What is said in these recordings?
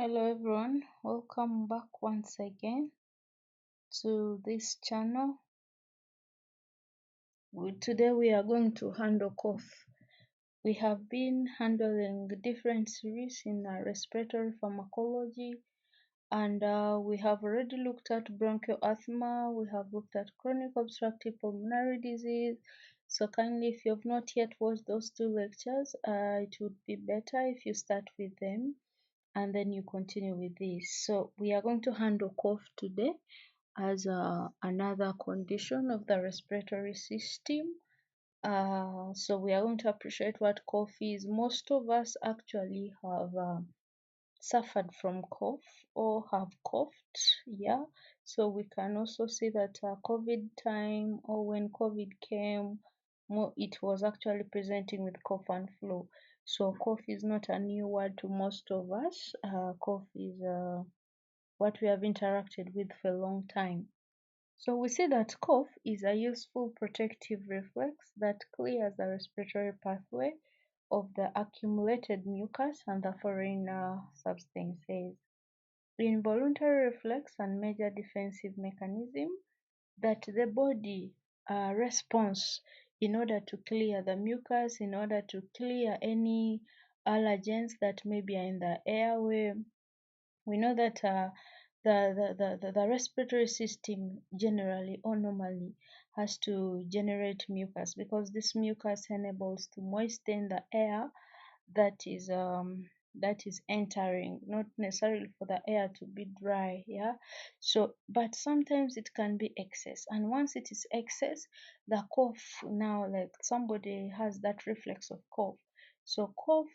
Hello everyone, welcome back once again to this channel. Today we are going to handle cough. We have been handling different series in respiratory pharmacology, and we have already looked at bronchial asthma, we have looked at chronic obstructive pulmonary disease. So kindly, if you have not yet watched those two lectures, it would be better if you start with them and then you continue with this. So we are going to handle cough today as another condition of the respiratory system. So we are going to appreciate what cough is. Most of us actually have suffered from cough or have coughed, yeah. So we can also see that COVID time, or when COVID came, it was actually presenting with cough and flu. So cough is not a new word to most of us. Cough is what we have interacted with for a long time. So we see that cough is a useful protective reflex that clears the respiratory pathway of the accumulated mucus and the foreign substances. Involuntary reflex and major defensive mechanism that the body responds in order to clear the mucus, in order to clear any allergens that may be in the airway. We know that the respiratory system generally or normally has to generate mucus, because this mucus enables to moisten the air that is entering, not necessarily for the air to be dry, yeah. So but sometimes it can be excess, and once it is excess, the cough, now like somebody has that reflex of cough. So cough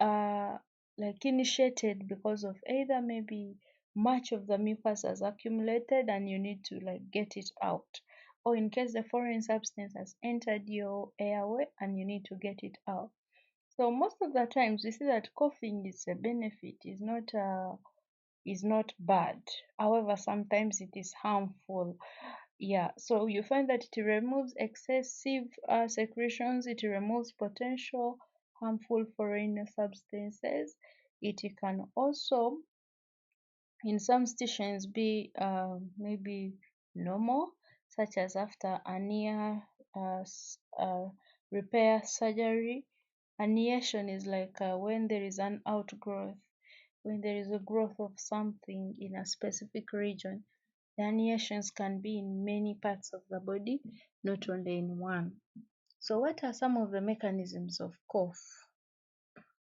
like initiated because of either maybe much of the mucus has accumulated and you need to like get it out, or in case the foreign substance has entered your airway and you need to get it out. So most of the times we see that coughing is a benefit, is not bad. However, sometimes it is harmful. Yeah, so you find that it removes excessive secretions, it removes potential harmful foreign substances. It can also, in some situations, be maybe normal, such as after hernia repair surgery. Herniation is like when there is an outgrowth, when there is a growth of something in a specific region. The herniations can be in many parts of the body, not only in one. So what are some of the mechanisms of cough?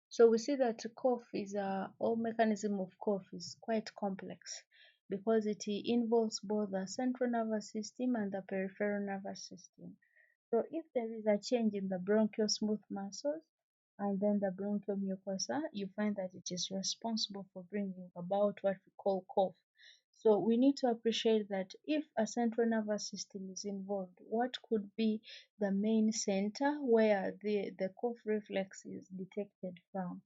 So we see that cough is all mechanism of cough is quite complex, because it involves both the central nervous system and the peripheral nervous system. So if there is a change in the bronchial smooth muscles and then the bronchial mucosa, you find that it is responsible for bringing about what we call cough. So we need to appreciate that if a central nervous system is involved, what could be the main center where the cough reflex is detected from,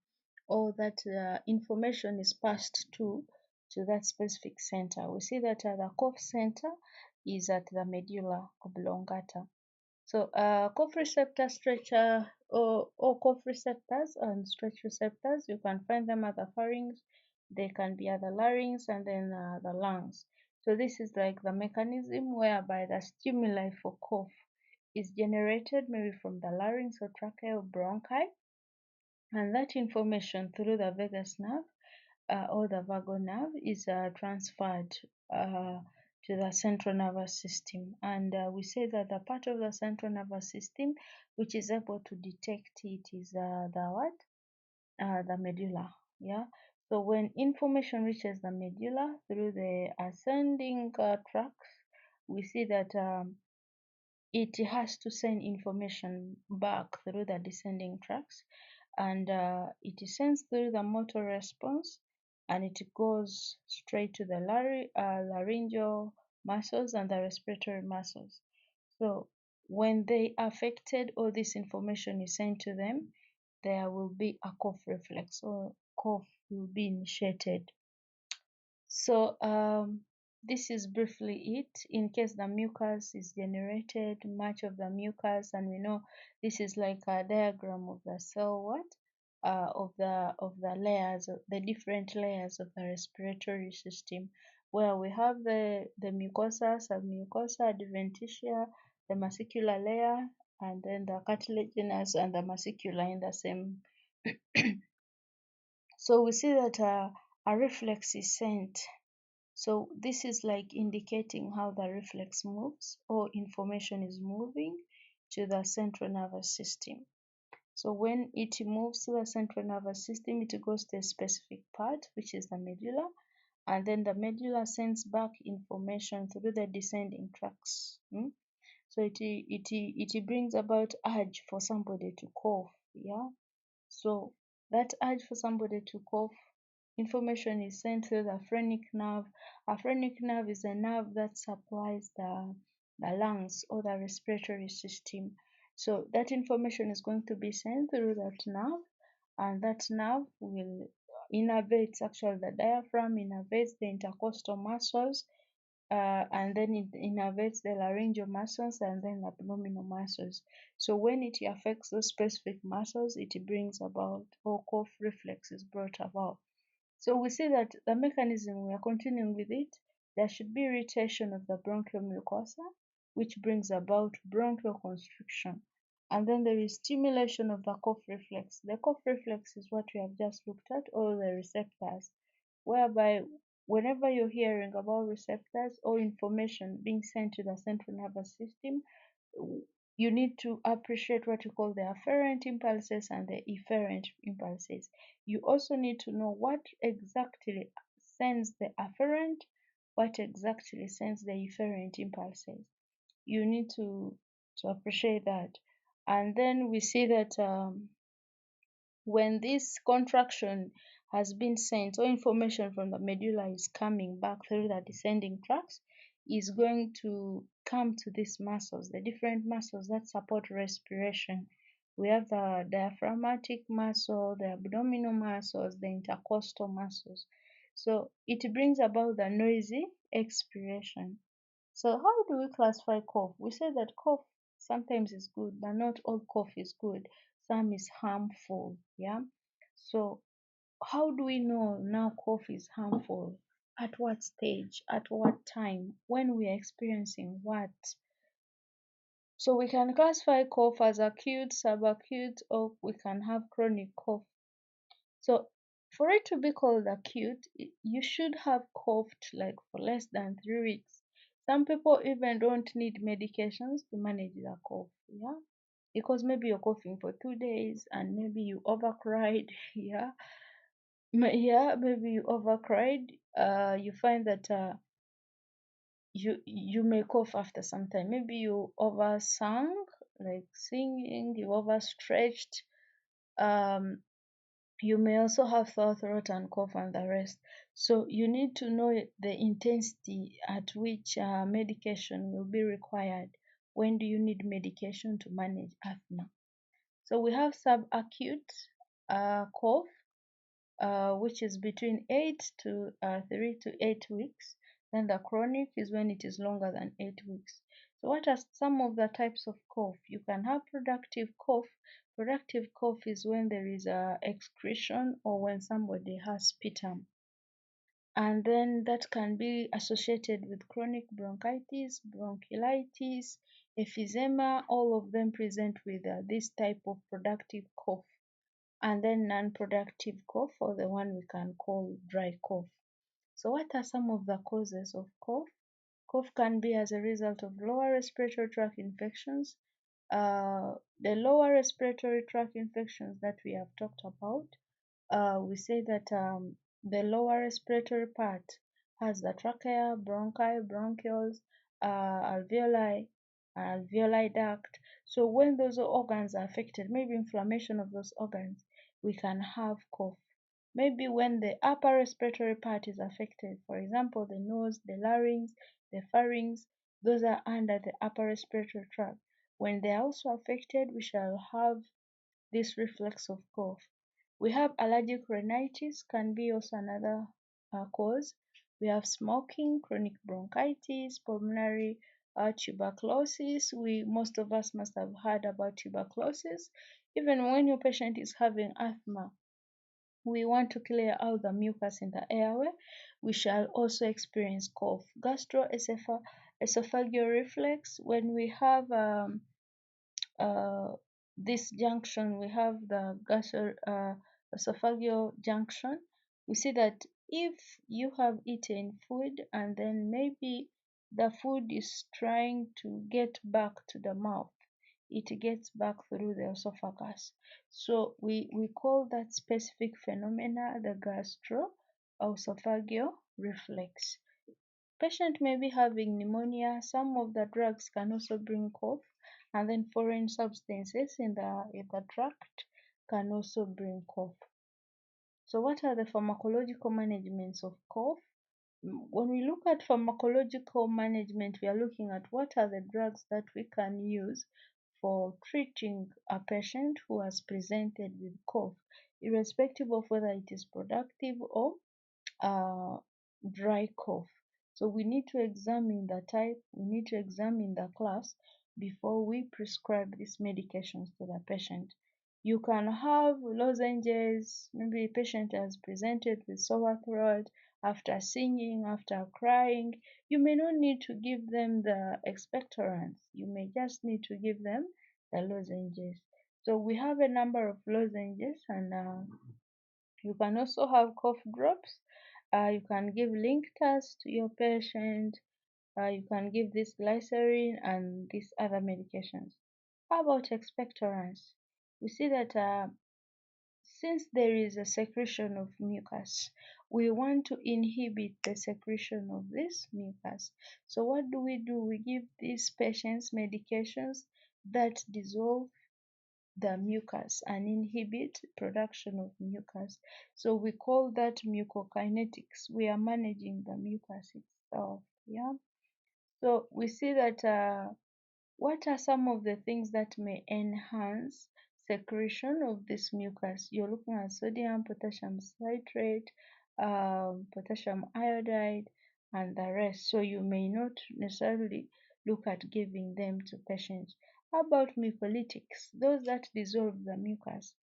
or that information is passed to that specific center. We see that the cough center is at the medulla oblongata. So cough receptor stretcher, or cough receptors and stretch receptors, you can find them at the pharynx, they can be at the larynx, and then the lungs. So this is like the mechanism whereby the stimuli for cough is generated maybe from the larynx or trachea or bronchi, and that information through the vagus nerve or the vagal nerve is transferred to the central nervous system. And we say that the part of the central nervous system which is able to detect it is the what? The medulla. Yeah. So when information reaches the medulla through the ascending tracts, we see that it has to send information back through the descending tracts, and it sends through the motor response, and it goes straight to the laryngeal muscles and the respiratory muscles. So when they are affected, all this information is sent to them, there will be a cough reflex, or cough will be initiated. So this is briefly it. In case the mucus is generated, much of the mucus, and we know this is like a diagram of the cell what? of the layers, the different layers of the respiratory system, where we have the mucosa, submucosa, adventitia, the masticular layer, and then the cartilaginous and the masticular in the same. So we see that a reflex is sent. So this is like indicating how the reflex moves or information is moving to the central nervous system. So when it moves to the central nervous system, it goes to a specific part, which is the medulla, and then the medulla sends back information through the descending tracts. So it brings about urge for somebody to cough. Yeah. So that urge for somebody to cough, information is sent through the phrenic nerve. A phrenic nerve is a nerve that supplies the lungs or the respiratory system. So that information is going to be sent through that nerve, and that nerve will innervates actually the diaphragm, innervates the intercostal muscles, and then it innervates the laryngeal muscles and then abdominal muscles. So when it affects those specific muscles, it brings about or cough reflex is brought about. So we see that the mechanism, we are continuing with it. There should be irritation of the bronchial mucosa, which brings about bronchial constriction. And then there is stimulation of the cough reflex. The cough reflex is what we have just looked at, or the receptors, whereby whenever you're hearing about receptors or information being sent to the central nervous system, you need to appreciate what you call the afferent impulses and the efferent impulses. You also need to know what exactly sends the afferent, what exactly sends the efferent impulses. You need to appreciate that. And then we see that when this contraction has been sent or information from the medulla is coming back through the descending tracts, is going to come to these muscles, the different muscles that support respiration. We have the diaphragmatic muscle, the abdominal muscles, the intercostal muscles. So it brings about the noisy expiration. So how do we classify cough? We say that cough sometimes is good, but not all cough is good. Some is harmful. Yeah. So how do we know now cough is harmful? At what stage? At what time? When we are experiencing what? So we can classify cough as acute, subacute, or we can have chronic cough. So for it to be called acute, you should have coughed like for less than 3 weeks. Some people even don't need medications to manage their cough. Yeah. Because maybe you're coughing for 2 days and maybe you overcried. Yeah. Yeah, maybe you overcried. You find that you may cough after some time. Maybe you oversung, like singing, you overstretched. Um, you may also have sore throat and cough and the rest. So you need to know the intensity at which medication will be required. When do you need medication to manage asthma? So we have subacute cough, which is between 3 to 8 weeks. Then the chronic is when it is longer than 8 weeks. So what are some of the types of cough? You can have productive cough. Productive cough is when there is a excretion or when somebody has sputum. And then that can be associated with chronic bronchitis, bronchiolitis, emphysema. All of them present with this type of productive cough. And then non-productive cough, or the one we can call dry cough. So what are some of the causes of cough? Cough can be as a result of lower respiratory tract infections. The lower respiratory tract infections that we have talked about, we say that the lower respiratory part has the trachea, bronchi, bronchioles, alveoli duct. So when those organs are affected, maybe inflammation of those organs, we can have cough. Maybe when the upper respiratory part is affected, for example, the nose, the larynx, the pharynx, those are under the upper respiratory tract. When they are also affected, we shall have this reflex of cough. We have allergic rhinitis, can be also another cause. We have smoking, chronic bronchitis, pulmonary tuberculosis. Most of us must have heard about tuberculosis. Even when your patient is having asthma, we want to clear out the mucus in the airway, we shall also experience cough. Gastroesophageal reflex, when we have uh, this junction, we have the gastroesophageal junction. We see that if you have eaten food and then maybe the food is trying to get back to the mouth, it gets back through the esophagus. So we call that specific phenomena the gastroesophageal reflex. Patient may be having pneumonia. Some of the drugs can also bring cough, and then foreign substances in the tract can also bring cough. So what are the pharmacological managements of cough? When we look at pharmacological management, we are looking at what are the drugs that we can use for treating a patient who has presented with cough, irrespective of whether it is productive or uh, dry cough. So we need to examine the type, we need to examine the class before we prescribe these medications to the patient. You can have lozenges, maybe a patient has presented with sore throat after singing, after crying. You may not need to give them the expectorants. You may just need to give them the lozenges. So we have a number of lozenges, and you can also have cough drops. You can give Linctus to your patient. You can give this glycerin and these other medications. How about expectorants? We see that since there is a secretion of mucus, we want to inhibit the secretion of this mucus. So what do? We give these patients medications that dissolve the mucus and inhibit production of mucus. So we call that mucokinetics. We are managing the mucus itself. Yeah. So we see that what are some of the things that may enhance secretion of this mucus? You're looking at sodium, potassium citrate, potassium iodide, and the rest. So you may not necessarily look at giving them to patients. How about mucolytics? Those that dissolve the mucus.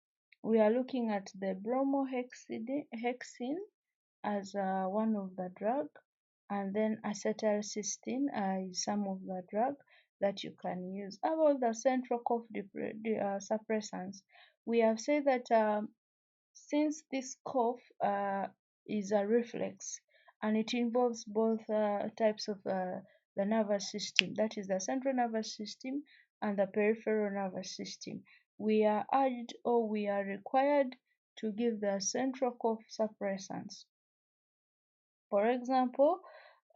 We are looking at the bromohexine as one of the drug, and then acetylcysteine is some of the drug that you can use. About the central cough suppressants, we have said that since this cough is a reflex and it involves both types of the nervous system, that is the central nervous system and the peripheral nervous system, we are urged or we are required to give the central cough suppressants. For example,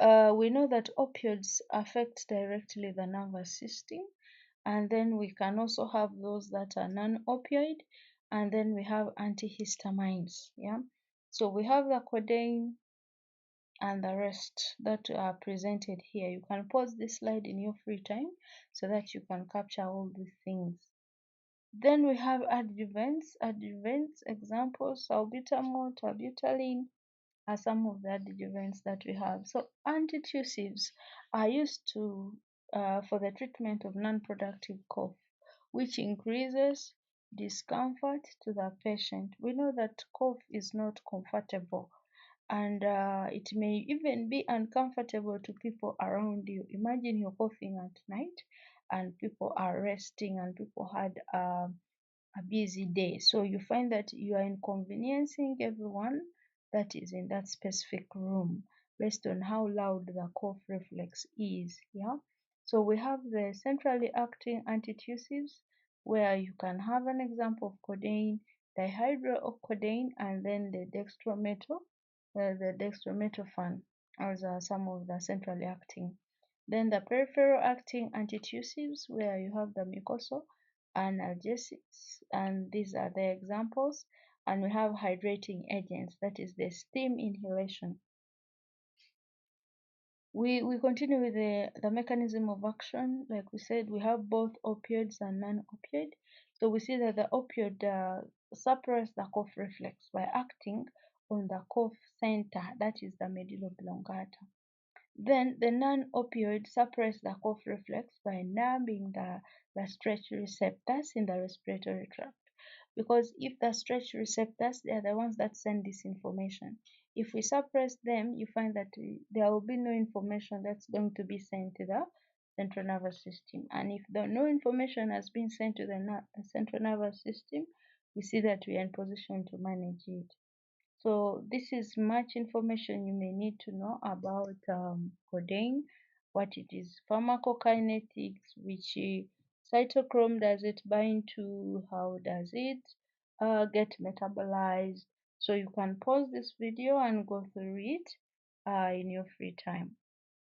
we know that opioids affect directly the nervous system, and then we can also have those that are non-opioid, and then we have antihistamines. Yeah, so we have the codeine and the rest that are presented here. You can pause this slide in your free time so that you can capture all these things. Then we have adjuvants. Adjuvants examples: salbutamol, terbutaline, are some of the adjuvants that we have. So antitussives are used to for the treatment of non-productive cough, which increases discomfort to the patient. We know that cough is not comfortable, and it may even be uncomfortable to people around you. Imagine you're coughing at night and people are resting and people had a busy day. So you find that you are inconveniencing everyone that is in that specific room based on how loud the cough reflex is. Yeah. So we have the centrally acting antitussives where you can have an example of codeine, dihydrocodeine, and then the dextromethorphan as some of the centrally acting. Then the peripheral acting antitussives where you have the mucosal analgesics, and these are the examples. And we have hydrating agents, that is the steam inhalation. We continue with the mechanism of action. Like we said, we have both opioids and non-opioid. So we see that the opioid suppress the cough reflex by acting on the cough center, that is the medulla oblongata. Then the non-opioid suppress the cough reflex by numbing the stretch receptors in the respiratory tract. Because if the stretch receptors, they are the ones that send this information. If we suppress them, you find that there will be no information that's going to be sent to the central nervous system. And if no information has been sent to the central nervous system, we see that we are in position to manage it. So this is much information you may need to know about codeine, what it is, pharmacokinetics, which cytochrome does it bind to, how does it get metabolized. So you can pause this video and go through it in your free time.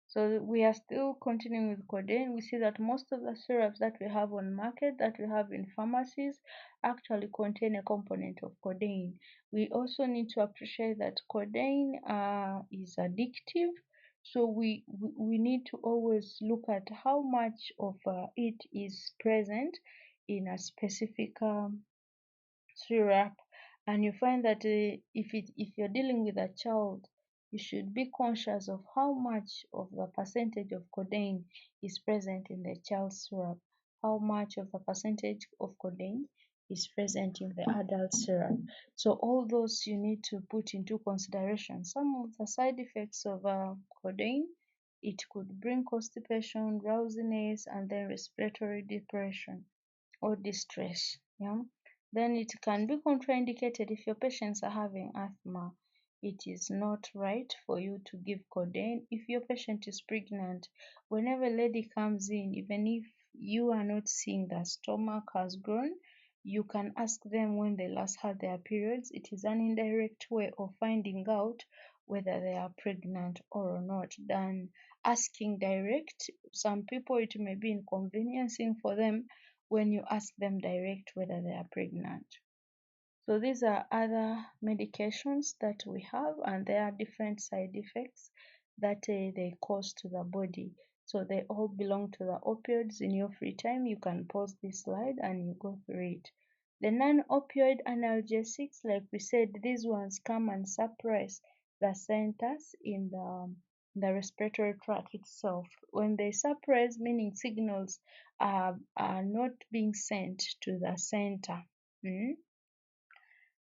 So we are still continuing with codeine. We see that most of the syrups that we have on market, that we have in pharmacies, actually contain a component of codeine. We also need to appreciate that codeine is addictive. So we need to always look at how much of it is present in a specific syrup. And you find that if you're dealing with a child, you should be conscious of how much of the percentage of codeine is present in the child's syrup, how much of the percentage of codeine is present in the adult syrup. So all those you need to put into consideration. Some of the side effects of codeine, it could bring constipation, drowsiness, and then respiratory depression or distress. Yeah. Then it can be contraindicated if your patients are having asthma. It is not right for you to give codeine if your patient is pregnant. Whenever a lady comes in, even if you are not seeing the stomach has grown, you can ask them when they last had their periods. It is an indirect way of finding out whether they are pregnant or not than asking direct. Some people, it may be inconveniencing for them when you ask them direct whether they are pregnant. So these are other medications that we have, and there are different side effects that they cause to the body. So they all belong to the opioids. In your free time, you can pause this slide and you go through it. The non-opioid analgesics, like we said, these ones come and suppress the centers in the respiratory tract itself. When they suppress, meaning signals are not being sent to the center.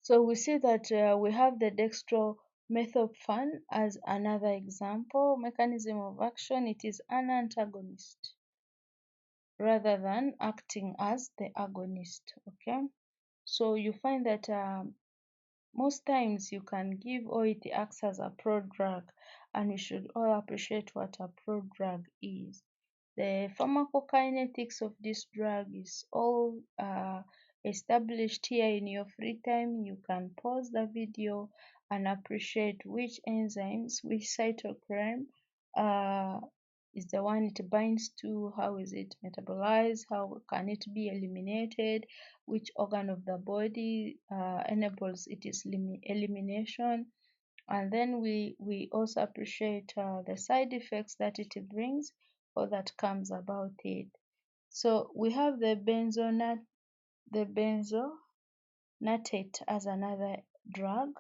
So we see that we have the dextromethorphan as another example. Mechanism of action, it is an antagonist rather than acting as the agonist. Okay, so you find that most times you can give, or it acts as a prodrug, and we should all appreciate what a prodrug is. The pharmacokinetics of this drug is all established here in your free time. You can pause the video and appreciate which enzymes, which cytochrome is the one it binds to, how is it metabolized, how can it be eliminated, which organ of the body enables its elimination. And then we also appreciate the side effects that it brings or that comes about it. So we have the benzonatate as another drug,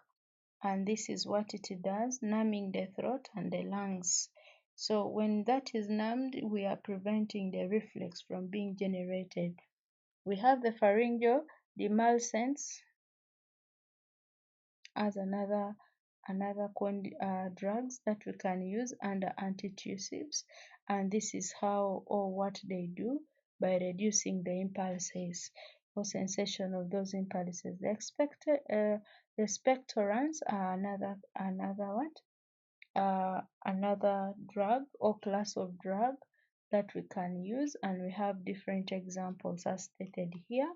and this is what it does, numbing the throat and the lungs. So when that is numbed, we are preventing the reflex from being generated. We have the pharyngeal demulcents as another drugs that we can use under antitussives, and this is how or what they do by reducing the impulses or sensation of those impulses. The expectorants are another drug or class of drug that we can use, and we have different examples as stated here.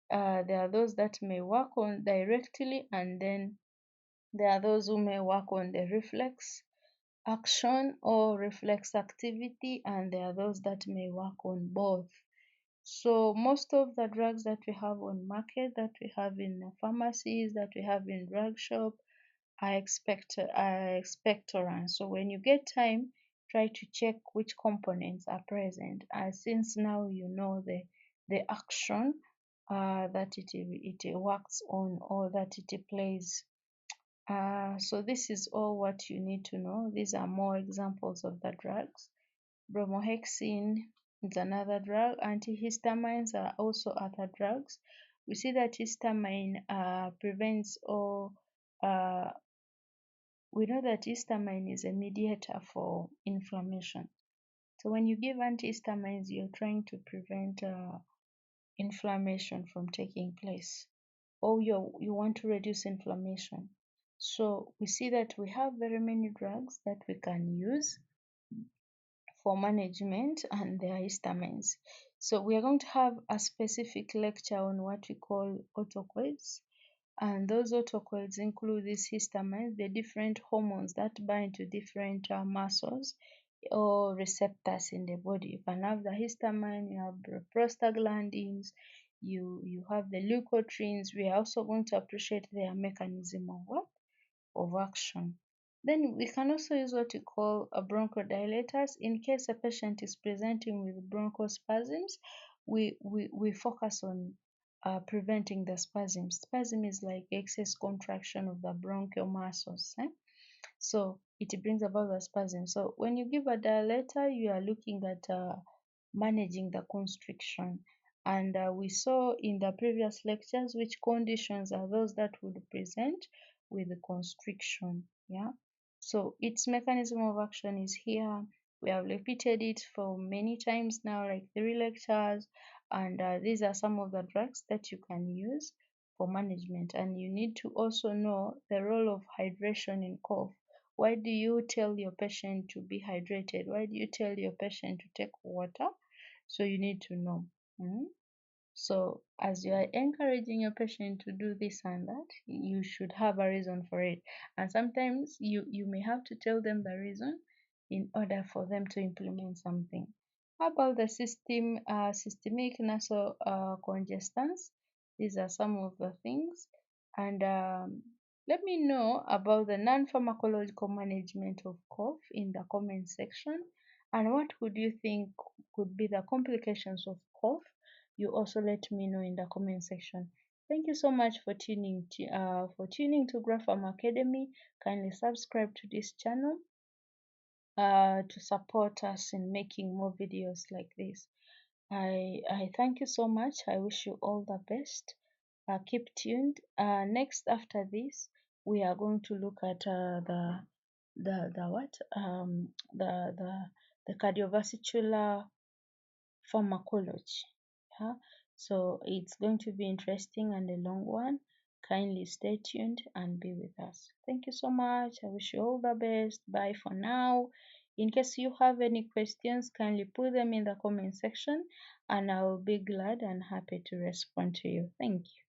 There are those that may work on directly, and then there are those who may work on the reflex action or reflex activity, and there are those that may work on both. So most of the drugs that we have on market, that we have in pharmacies, that we have in drug shop, are expectorants. So when you get time, try to check which components are present. Since now you know the action that it works on or that it plays So this is all what you need to know. These are more examples of the drugs. Bromohexine is another drug. Antihistamines are also other drugs. We see that histamine prevents or we know that histamine is a mediator for inflammation. So when you give antihistamines, you're trying to prevent inflammation from taking place, or you want to reduce inflammation. So we see that we have very many drugs that we can use for management, and their histamines. So we are going to have a specific lecture on what we call autocoids, and those autocoids include these histamines, the different hormones that bind to different muscles or receptors in the body. You can have the histamine, you have the prostaglandins, you have the leukotrienes. We are also going to appreciate their mechanism of what? Of action. Then we can also use what we call a bronchodilators. In case a patient is presenting with bronchospasms, we focus on preventing the spasms. Spasm is like excess contraction of the bronchial muscles. So it brings about the spasm. So when you give a dilator, you are looking at managing the constriction. And we saw in the previous lectures which conditions are those that would present with the constriction. Yeah. So its mechanism of action is here. We have repeated it for many times now, like 3 lectures. And these are some of the drugs that you can use for management. And you need to also know the role of hydration in cough. Why do you tell your patient to be hydrated? Why do you tell your patient to take water? So you need to know. So as you are encouraging your patient to do this and that, you should have a reason for it. And sometimes you may have to tell them the reason in order for them to implement something. How about the systemic nasal congestants? These are some of the things. And let me know about the non-pharmacological management of cough in the comment section. And what would you think could be the complications of cough? You also let me know in the comment section. Thank you so much for tuning to Grapham Academy. Kindly subscribe to this channel to support us in making more videos like this. I thank you so much. I wish you all the best. Keep tuned. Next, after this, we are going to look at the what the cardiovascular pharmacology. Yeah? So it's going to be interesting and a long one. Kindly stay tuned and be with us. Thank you so much. I wish you all the best. Bye for now. In case you have any questions, kindly put them in the comment section and I will be glad and happy to respond to you. Thank you.